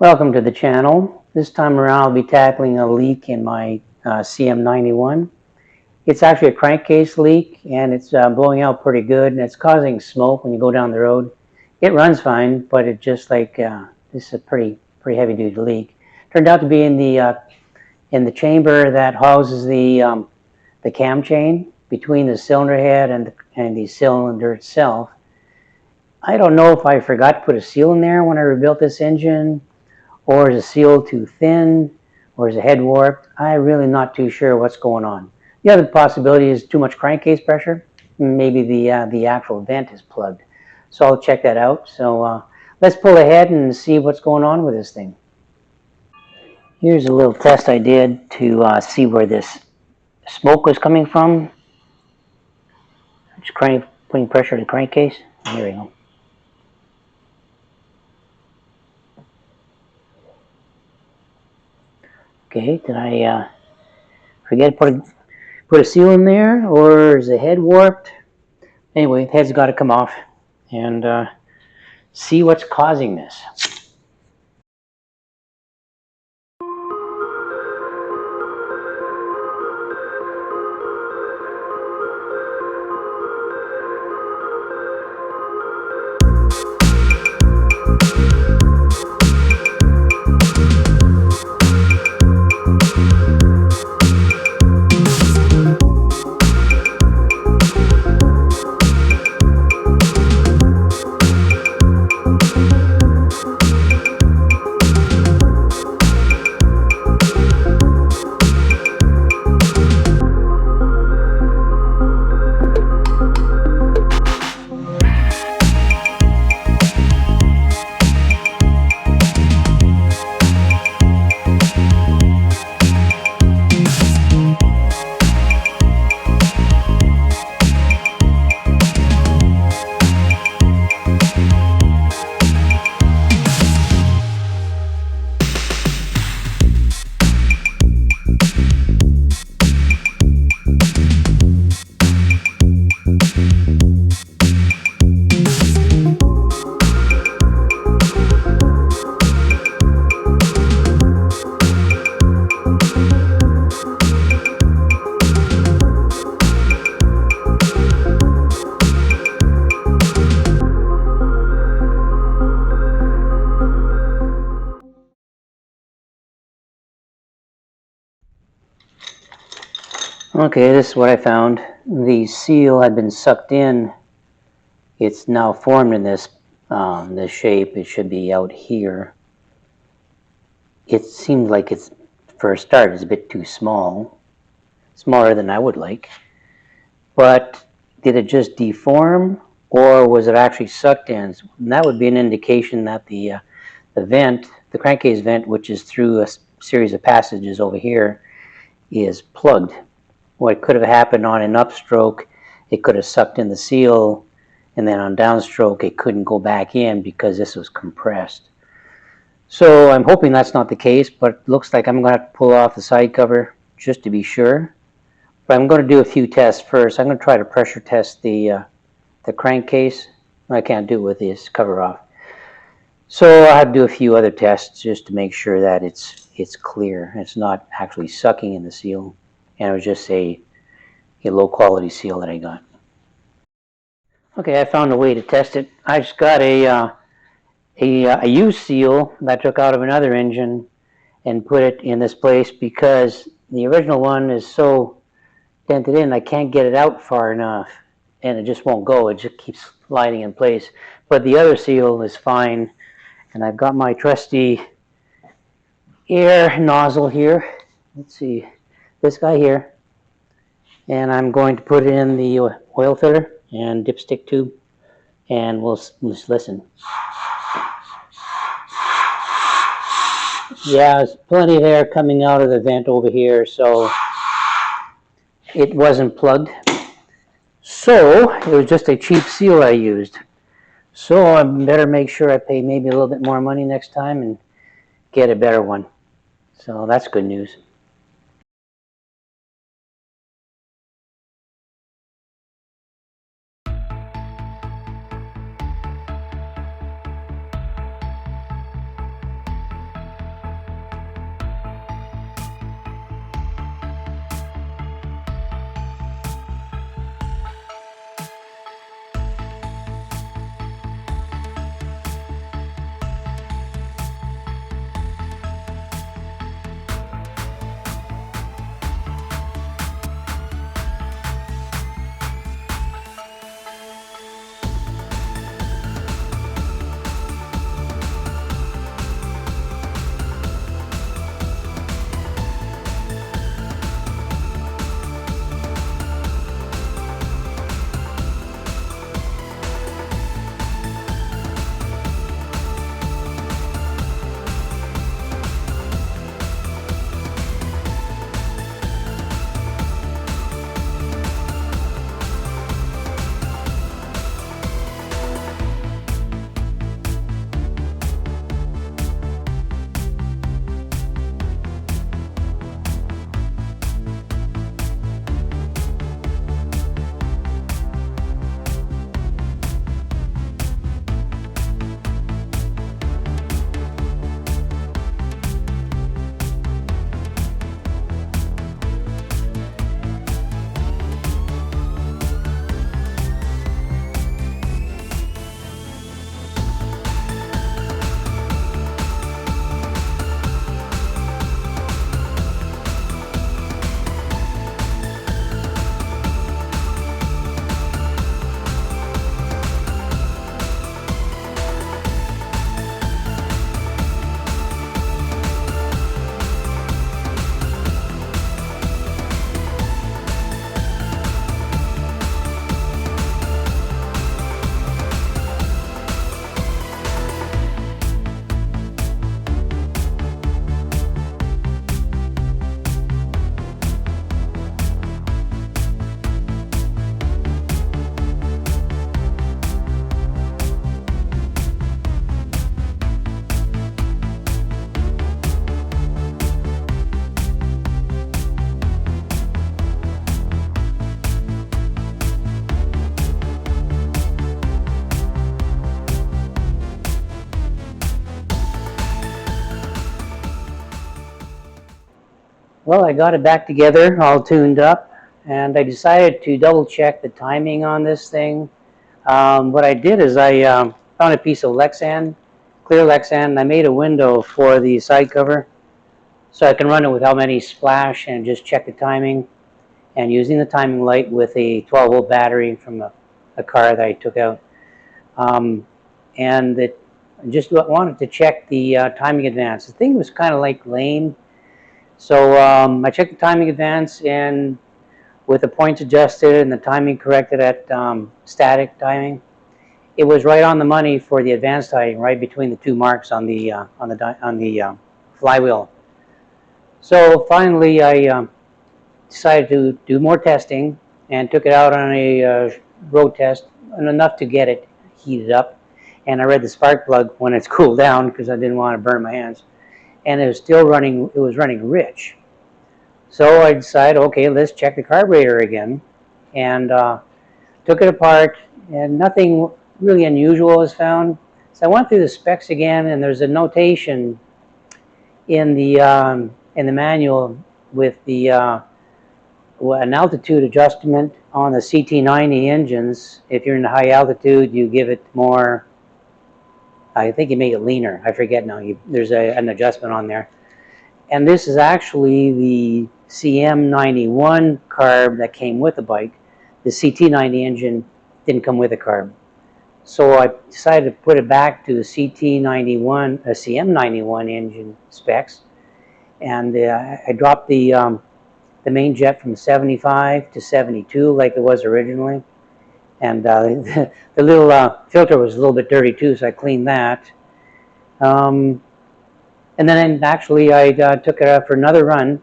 Welcome to the channel. This time around I'll be tackling a leak in my CM91. It's actually a crankcase leak and it's blowing out pretty good, and it's causing smoke when you go down the road. It runs fine, but it just like this is a pretty heavy duty leak. Turned out to be in the chamber that houses the cam chain between the cylinder head and the cylinder itself. I don't know if I forgot to put a seal in there when I rebuilt this engine, or is the seal too thin, or is the head warped? I'm really not too sure what's going on. The other possibility is too much crankcase pressure. Maybe the actual vent is plugged. So I'll check that out. So let's pull ahead and see what's going on with this thing. Here's a little test I did to see where this smoke was coming from. Just putting pressure on the crankcase. Here we go. Okay, did I forget to put a seal in there, or is the head warped? Anyway, the head's got to come off and see what's causing this. Okay, this is what I found. The seal had been sucked in. It's now formed in this shape. It should be out here. It seems like it's, for a start, it's a bit too small. Smaller than I would like. But did it just deform, or was it actually sucked in? And that would be an indication that the vent, the crankcase vent, which is through a series of passages over here, is plugged. What could have happened on an upstroke, it could have sucked in the seal, and then on downstroke it couldn't go back in because this was compressed. So I'm hoping that's not the case, but it looks like I'm going to have to pull off the side cover just to be sure. But I'm going to do a few tests first. I'm going to try to pressure test the crankcase. I can't do it with this cover off. So I have to do a few other tests just to make sure that it's clear. It's not actually sucking in the seal, and it was just a low quality seal that I got. Okay, I found a way to test it. I just got a used seal that I took out of another engine and put it in this place because the original one is so dented in I can't get it out far enough, and it just won't go. It just keeps sliding in place. But the other seal is fine, and I've got my trusty air nozzle here. Let's see, this guy here, and I'm going to put it in the oil filter and dipstick tube, and we'll just listen. Yeah, there's plenty of air coming out of the vent over here, so it wasn't plugged. So it was just a cheap seal I used. So I better make sure I pay maybe a little bit more money next time and get a better one. So that's good news. Well, I got it back together, all tuned up, and I decided to double check the timing on this thing. What I did is I found a piece of Lexan, clear Lexan, and I made a window for the side cover so I can run it without any splash and just check the timing. And using the timing light with a 12-volt battery from a car that I took out. And it just wanted to check the timing advance. The thing was kind of like lame. So I checked the timing advance, and with the points adjusted and the timing corrected at static timing, it was right on the money for the advanced timing, right between the two marks on the flywheel. So finally, I decided to do more testing and took it out on a road test, and enough to get it heated up. And I read the spark plug when it's cooled down because I didn't want to burn my hands. And it was still running, it was running rich. So I decided, okay, let's check the carburetor again. And took it apart, and nothing really unusual was found. So I went through the specs again, and there's a notation in the manual with the an altitude adjustment on the CT90 engines. If you're in the high altitude, you give it more, I think you make it leaner. I forget now. There's an adjustment on there. And this is actually the CM91 carb that came with the bike. The CT90 engine didn't come with a carb. So I decided to put it back to the CT91, CM91 engine specs. And I dropped the main jet from 75 to 72 like it was originally. And the little filter was a little bit dirty too, so I cleaned that. And then actually I took it out for another run,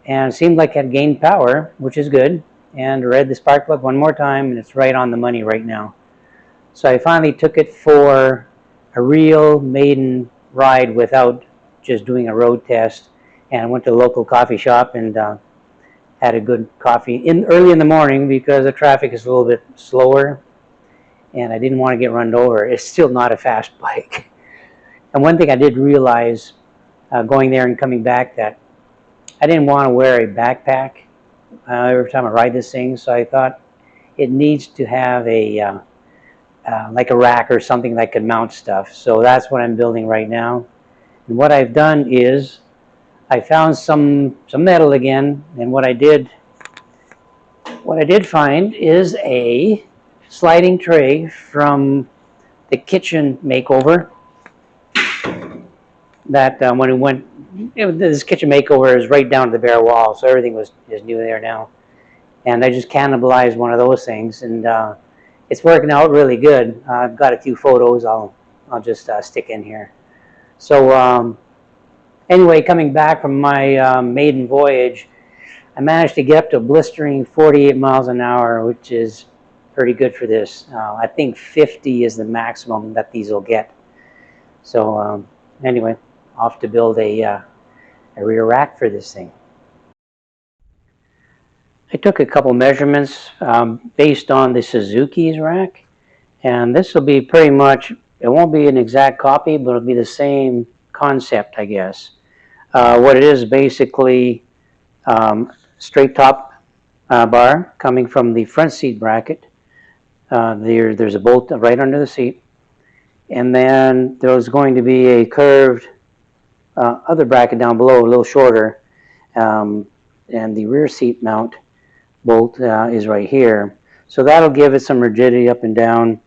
and it seemed like it had gained power, which is good. And read the spark plug one more time, and it's right on the money right now. So I finally took it for a real maiden ride without just doing a road test, and went to a local coffee shop and had a good coffee early in the morning because the traffic is a little bit slower, and I didn't want to get run over. It's still not a fast bike. And one thing I did realize going there and coming back, that I didn't want to wear a backpack every time I ride this thing, so I thought it needs to have a like a rack or something that could mount stuff. So that's what I'm building right now. And what I've done is I found some metal again, and what I did find is a sliding tray from the kitchen makeover. That when it went, this kitchen makeover is right down to the bare wall, so everything is new there now. And I just cannibalized one of those things, and it's working out really good. I've got a few photos I'll just stick in here. So anyway, coming back from my maiden voyage, I managed to get up to a blistering 48 miles an hour, which is pretty good for this. I think 50 is the maximum that these will get. So anyway, off to build a rear rack for this thing. I took a couple measurements based on the Suzuki's rack, and this will be pretty much, it won't be an exact copy, but it'll be the same concept, I guess. What it is basically straight top bar coming from the front seat bracket. There's a bolt right under the seat, and then there's going to be a curved other bracket down below, a little shorter, and the rear seat mount bolt is right here. So that'll give it some rigidity up and down,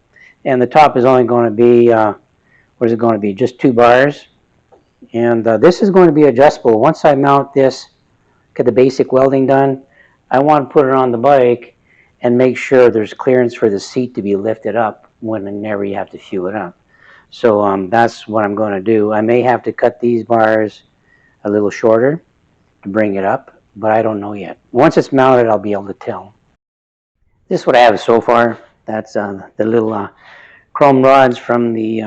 and the top is only going to be, what is it going to be, just 2 bars. And this is going to be adjustable. Once I mount this, get the basic welding done, I want to put it on the bike and make sure there's clearance for the seat to be lifted up whenever you have to fuel it up. So that's what I'm going to do. I may have to cut these bars a little shorter to bring it up, but I don't know yet. Once it's mounted, I'll be able to tell. This is what I have so far. That's the little chrome rods from the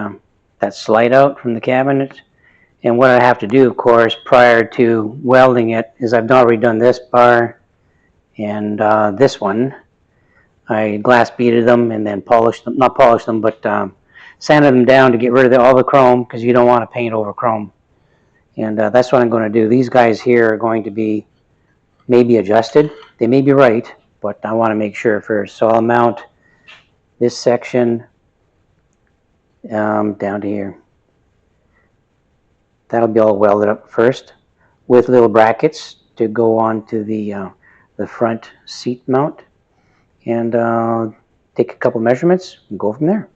that slide out from the cabinet. And what I have to do, of course, prior to welding it, is I've already done this bar and this one. I glass beaded them and then polished them, not polished them, but sanded them down to get rid of all the chrome, because you don't want to paint over chrome. And that's what I'm going to do. These guys here are going to be maybe adjusted. They may be right, but I want to make sure first. So I'll mount this section down to here. That'll be all welded up first with little brackets to go onto the front seat mount, and take a couple measurements and go from there.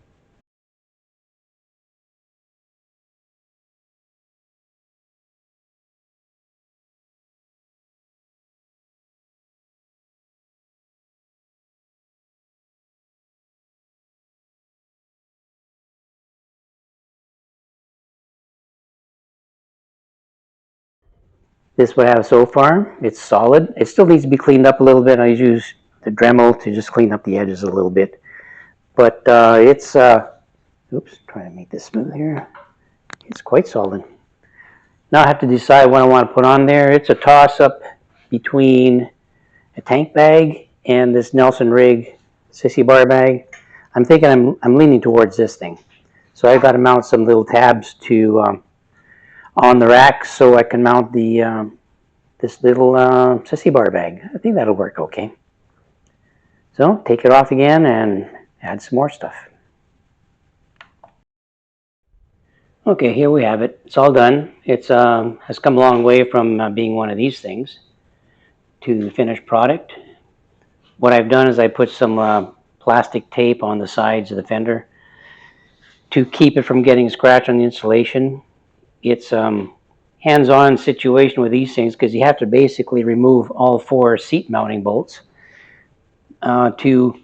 This is what I have so far. It's solid. It still needs to be cleaned up a little bit. I use the Dremel to just clean up the edges a little bit. But it's, oops, trying to make this smooth here. It's quite solid. Now I have to decide what I want to put on there. It's a toss-up between a tank bag and this Nelson Rig sissy bar bag. I'm thinking I'm leaning towards this thing. So I've got to mount some little tabs to on the rack so I can mount the this little sissy bar bag. I think that'll work okay. So take it off again and add some more stuff. Okay, here we have it. It's all done. It's has come a long way from being one of these things to the finished product. What I've done is I put some plastic tape on the sides of the fender to keep it from getting scratched on the insulation. It's hands-on situation with these things because you have to basically remove all 4 seat mounting bolts to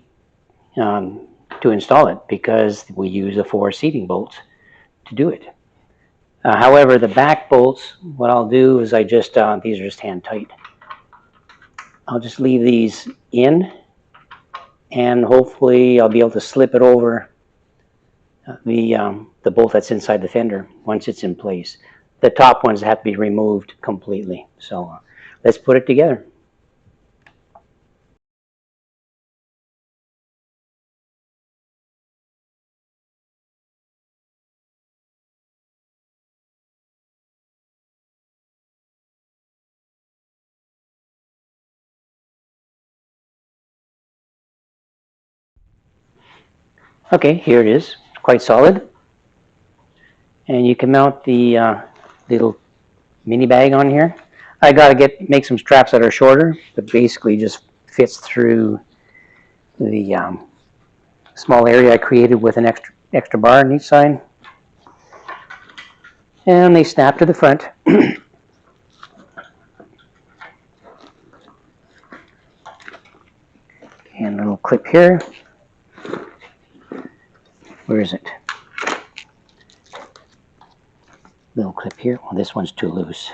install it, because we use the 4 seating bolts to do it. However, the back bolts, what I'll do is I just, these are just hand tight. I'll just leave these in, and hopefully I'll be able to slip it over the bolt that's inside the fender once it's in place. The top ones have to be removed completely. So let's put it together. Okay, here it is. It's quite solid. And you can mount the little mini bag on here. I got to make some straps that are shorter, but basically just fits through the small area I created with an extra bar on each side. And they snap to the front. And a little clip here. Where is it? Little clip here. Well, this one's too loose.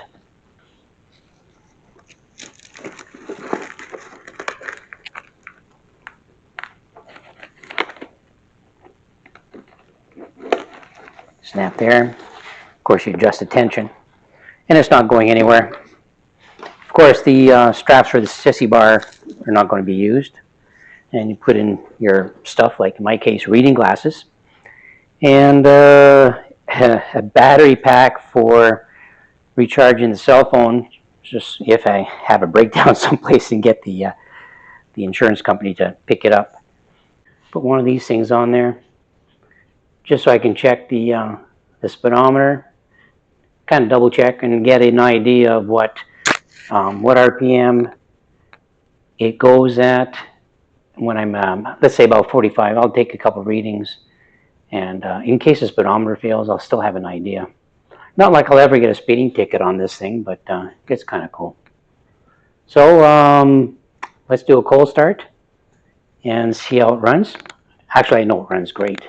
Snap there. Of course, you adjust the tension, and it's not going anywhere. Of course, the straps for the sissy bar are not going to be used, and you put in your stuff, like in my case, reading glasses, and a battery pack for recharging the cell phone, just if I have a breakdown someplace and get the insurance company to pick it up. Put one of these things on there, just so I can check the speedometer, kind of double check and get an idea of what RPM it goes at when I'm, let's say about 45. I'll take a couple readings, and in case the speedometer fails, I'll still have an idea. Not like I'll ever get a speeding ticket on this thing, but it's kind of cool. So let's do a cold start and see how it runs. Actually, I know it runs great.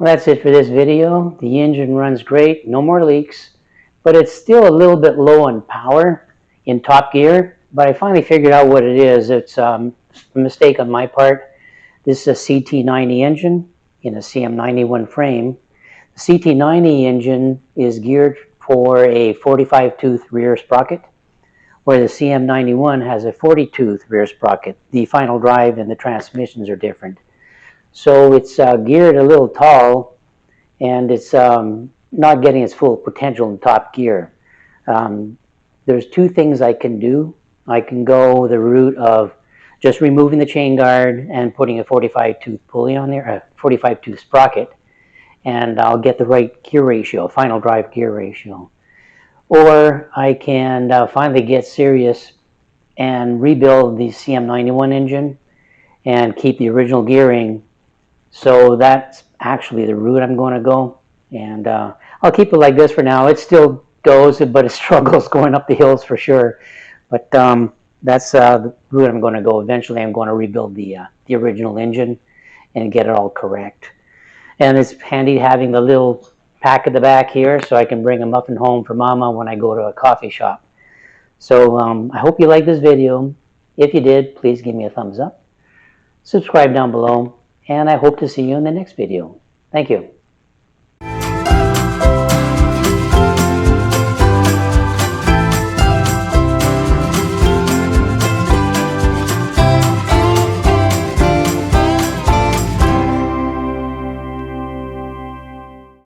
that's it for this video. The engine runs great, no more leaks, but it's still a little bit low in power in top gear. But I finally figured out what it is. It's a mistake on my part. This is a CT90 engine in a CM91 frame. The CT90 engine is geared for a 45-tooth rear sprocket, where the CM91 has a 40-tooth rear sprocket. The final drive and the transmissions are different. So it's geared a little tall, and it's not getting its full potential in top gear. There's two things I can do. I can go the route of just removing the chain guard and putting a 45-tooth pulley on there, a 45-tooth sprocket, and I'll get the right gear ratio, final drive gear ratio. Or I can finally get serious and rebuild the CM91 engine and keep the original gearing. So that's actually the route I'm going to go. And I'll keep it like this for now. It still goes, but it struggles going up the hills for sure. But that's the route I'm going to go. Eventually I'm going to rebuild the original engine and get it all correct. And it's handy having the little pack at the back here so I can bring a muffin home for Mama when I go to a coffee shop. So I hope you liked this video. If you did, please give me a thumbs up. Subscribe down below, and I hope to see you in the next video. Thank you.